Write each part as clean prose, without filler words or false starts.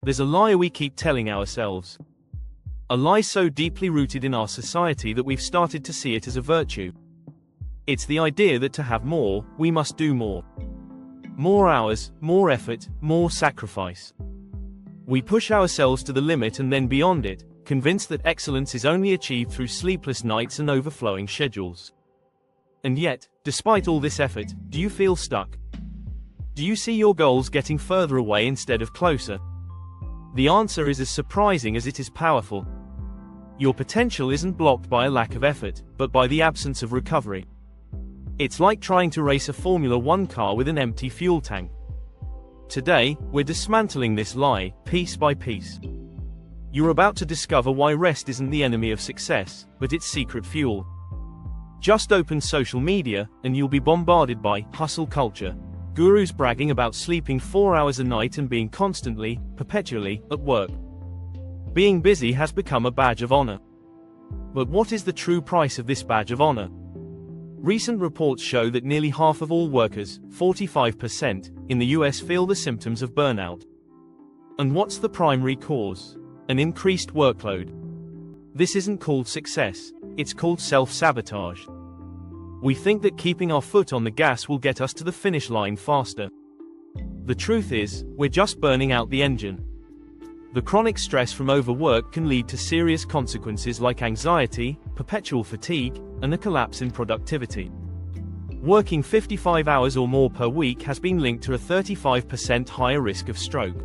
There's a lie we keep telling ourselves. A lie so deeply rooted in our society that we've started to see it as a virtue. It's the idea that to have more, we must do more. More hours, more effort, more sacrifice. We push ourselves to the limit and then beyond it, convinced that excellence is only achieved through sleepless nights and overflowing schedules. And yet, despite all this effort, do you feel stuck? Do you see your goals getting further away instead of closer? The answer is as surprising as it is powerful. Your potential isn't blocked by a lack of effort, but by the absence of recovery. It's like trying to race a Formula One car with an empty fuel tank. Today, we're dismantling this lie, piece by piece. You're about to discover why rest isn't the enemy of success, but its secret fuel. Just open social media, and you'll be bombarded by hustle culture. Gurus bragging about sleeping 4 hours a night and being constantly, perpetually, at work. Being busy has become a badge of honor. But what is the true price of this badge of honor? Recent reports show that nearly half of all workers, 45%, in the US feel the symptoms of burnout. And what's the primary cause? An increased workload. This isn't called success, it's called self-sabotage. We think that keeping our foot on the gas will get us to the finish line faster. The truth is, we're just burning out the engine. The chronic stress from overwork can lead to serious consequences like anxiety, perpetual fatigue, and a collapse in productivity. Working 55 hours or more per week has been linked to a 35% higher risk of stroke.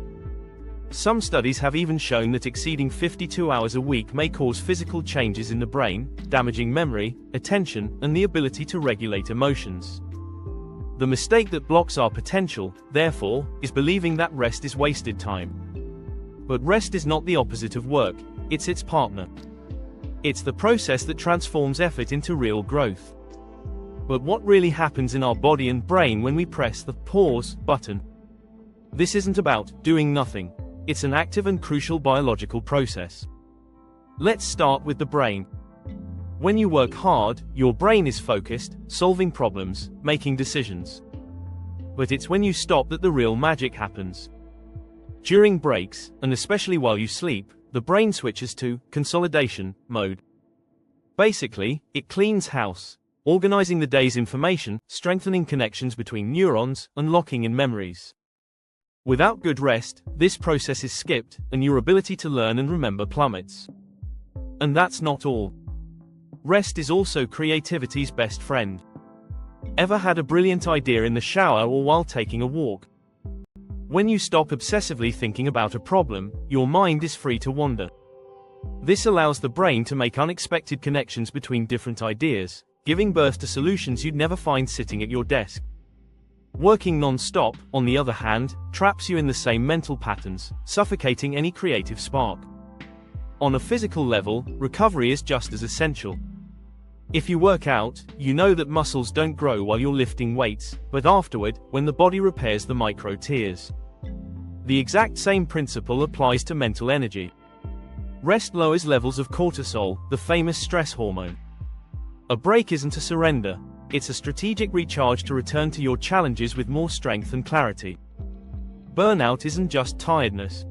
Some studies have even shown that exceeding 52 hours a week may cause physical changes in the brain, damaging memory, attention, and the ability to regulate emotions. The mistake that blocks our potential, therefore, is believing that rest is wasted time. But rest is not the opposite of work, it's its partner. It's the process that transforms effort into real growth. But what really happens in our body and brain when we press the pause button? This isn't about doing nothing. It's an active and crucial biological process. Let's start with the brain. When you work hard, your brain is focused, solving problems, making decisions. But it's when you stop that the real magic happens. During breaks, and especially while you sleep, the brain switches to consolidation mode. Basically, it cleans house, organizing the day's information, strengthening connections between neurons, and locking in memories. Without good rest, this process is skipped, and your ability to learn and remember plummets. And that's not all. Rest is also creativity's best friend. Ever had a brilliant idea in the shower or while taking a walk? When you stop obsessively thinking about a problem, your mind is free to wander. This allows the brain to make unexpected connections between different ideas, giving birth to solutions you'd never find sitting at your desk. Working non-stop, on the other hand, traps you in the same mental patterns, suffocating any creative spark. On a physical level, recovery is just as essential. If you work out, you know that muscles don't grow while you're lifting weights, but afterward, when the body repairs the micro tears. The exact same principle applies to mental energy. Rest lowers levels of cortisol, the famous stress hormone. A break isn't a surrender. It's a strategic recharge to return to your challenges with more strength and clarity. Burnout isn't just tiredness.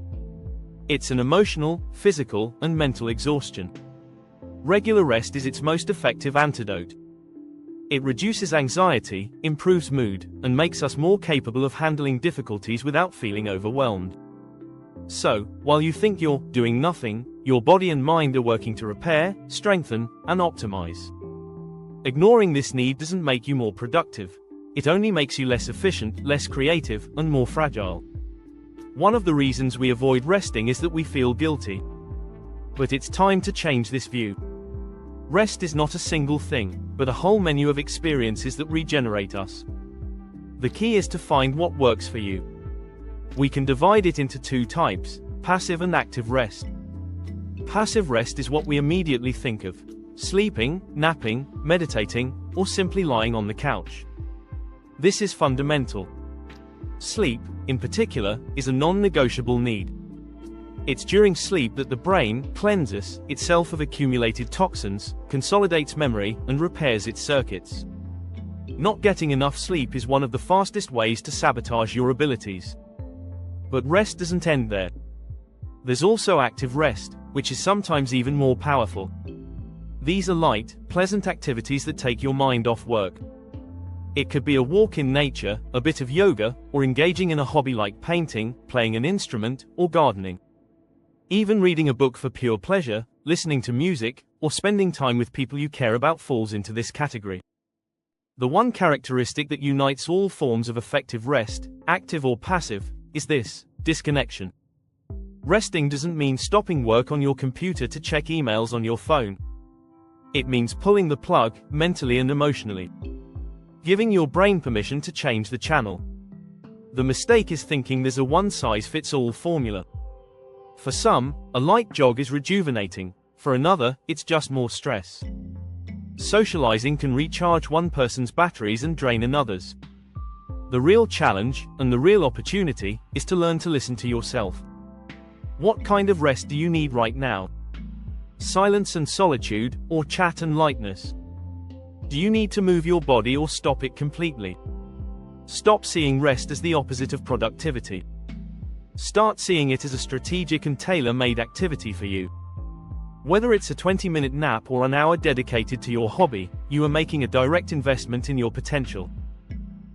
It's an emotional, physical, and mental exhaustion. Regular rest is its most effective antidote. It reduces anxiety, improves mood, and makes us more capable of handling difficulties without feeling overwhelmed. So, while you think you're doing nothing, your body and mind are working to repair, strengthen, and optimize. Ignoring this need doesn't make you more productive. It only makes you less efficient, less creative, and more fragile. One of the reasons we avoid resting is that we feel guilty. But it's time to change this view. Rest is not a single thing, but a whole menu of experiences that regenerate us. The key is to find what works for you. We can divide it into two types: passive and active rest. Passive rest is what we immediately think of: sleeping, napping, meditating, or simply lying on the couch. This is fundamental. Sleep, in particular, is a non-negotiable need. It's during sleep that the brain cleanses itself of accumulated toxins, consolidates memory, and repairs its circuits. Not getting enough sleep is one of the fastest ways to sabotage your abilities. But rest doesn't end there. There's also active rest, which is sometimes even more powerful. These are light, pleasant activities that take your mind off work. It could be a walk in nature, a bit of yoga, or engaging in a hobby like painting, playing an instrument, or gardening. Even reading a book for pure pleasure, listening to music, or spending time with people you care about falls into this category. The one characteristic that unites all forms of effective rest, active or passive, is this: disconnection. Resting doesn't mean stopping work on your computer to check emails on your phone. It means pulling the plug, mentally and emotionally. Giving your brain permission to change the channel. The mistake is thinking there's a one-size-fits-all formula. For some, a light jog is rejuvenating. For another, it's just more stress. Socializing can recharge one person's batteries and drain another's. The real challenge, and the real opportunity, is to learn to listen to yourself. What kind of rest do you need right now? Silence and solitude, or chat and lightness? Do you need to move your body or stop it completely? Stop seeing rest as the opposite of productivity. Start seeing it as a strategic and tailor-made activity for you. Whether it's a 20-minute nap or an hour dedicated to your hobby, you are making a direct investment in your potential.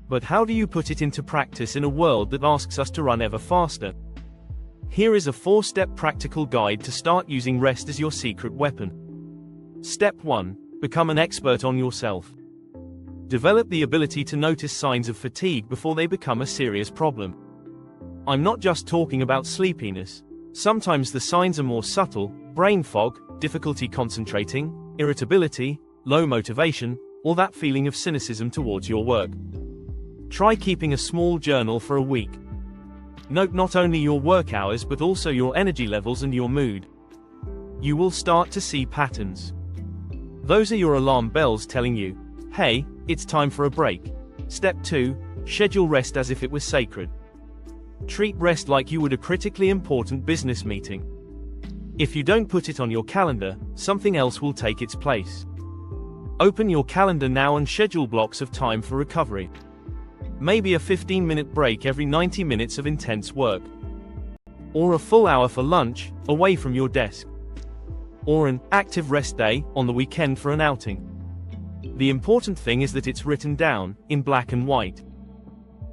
But how do you put it into practice in a world that asks us to run ever faster? Here is a 4-step practical guide to start using rest as your secret weapon. Step 1. Become an expert on yourself. Develop the ability to notice signs of fatigue before they become a serious problem. I'm not just talking about sleepiness. Sometimes the signs are more subtle: brain fog, difficulty concentrating, irritability, low motivation, or that feeling of cynicism towards your work. Try keeping a small journal for a week. Note not only your work hours but also your energy levels and your mood. You will start to see patterns. Those are your alarm bells telling you, hey, it's time for a break. Step 2. Schedule rest as if it was sacred. Treat rest like you would a critically important business meeting. If you don't put it on your calendar, something else will take its place. Open your calendar now and schedule blocks of time for recovery. Maybe a 15-minute break every 90 minutes of intense work. Or a full hour for lunch, away from your desk. Or an active rest day on the weekend for an outing. The important thing is that it's written down, in black and white.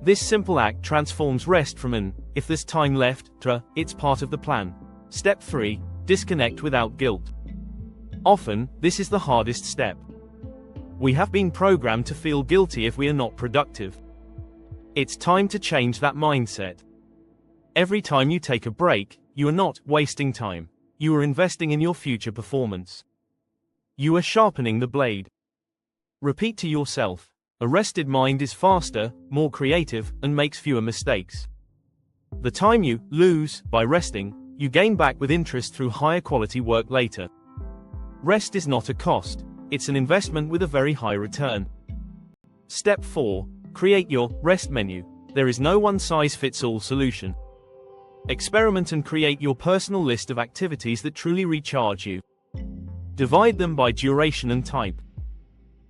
This simple act transforms rest from an "if there's time left" to "it's part of the plan." Step 3. Disconnect without guilt. Often, this is the hardest step. We have been programmed to feel guilty if we are not productive. It's time to change that mindset. Every time you take a break, you are not wasting time. You are investing in your future performance. You are sharpening the blade. Repeat to yourself, a rested mind is faster, more creative, and makes fewer mistakes. The time you lose by resting, you gain back with interest through higher quality work later. Rest is not a cost, it's an investment with a very high return. Step 4. Create your rest menu. There is no one-size-fits-all solution. Experiment and create your personal list of activities that truly recharge you. Divide them by duration and type.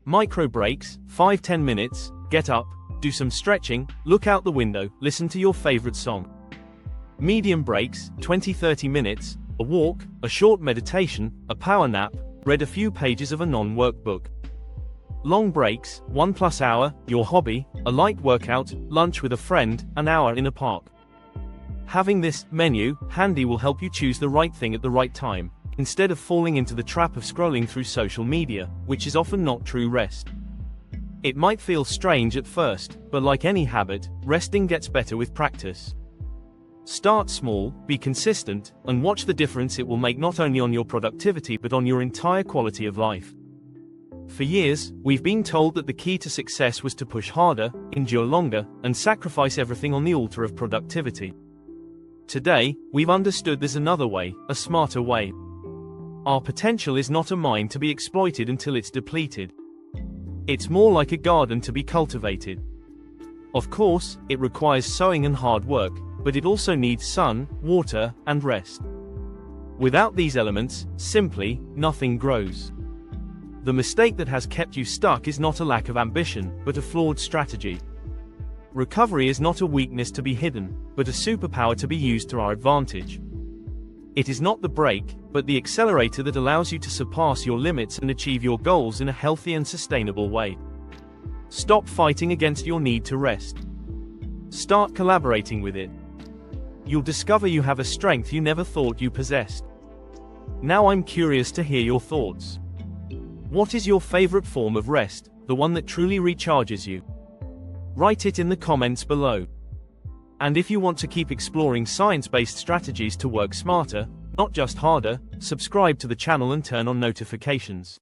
Micro breaks, 5-10 minutes, get up, do some stretching, look out the window, listen to your favorite song. Medium breaks, 20-30 minutes, a walk, a short meditation, a power nap, read a few pages of a non-work book. Long breaks, 1+ hour, your hobby, a light workout, lunch with a friend, an hour in a park. Having this menu handy will help you choose the right thing at the right time, instead of falling into the trap of scrolling through social media, which is often not true rest. It might feel strange at first, but like any habit, resting gets better with practice. Start small, be consistent, and watch the difference it will make not only on your productivity but on your entire quality of life. For years, we've been told that the key to success was to push harder, endure longer, and sacrifice everything on the altar of productivity. Today, we've understood there's another way, a smarter way. Our potential is not a mine to be exploited until it's depleted. It's more like a garden to be cultivated. Of course, it requires sowing and hard work, but it also needs sun, water, and rest. Without these elements, simply, nothing grows. The mistake that has kept you stuck is not a lack of ambition, but a flawed strategy. Recovery is not a weakness to be hidden, but a superpower to be used to our advantage. It is not the brake, but the accelerator that allows you to surpass your limits and achieve your goals in a healthy and sustainable way. Stop fighting against your need to rest. Start collaborating with it. You'll discover you have a strength you never thought you possessed. Now I'm curious to hear your thoughts. What is your favorite form of rest, the one that truly recharges you? Write it in the comments below. And if you want to keep exploring science-based strategies to work smarter, not just harder, subscribe to the channel and turn on notifications.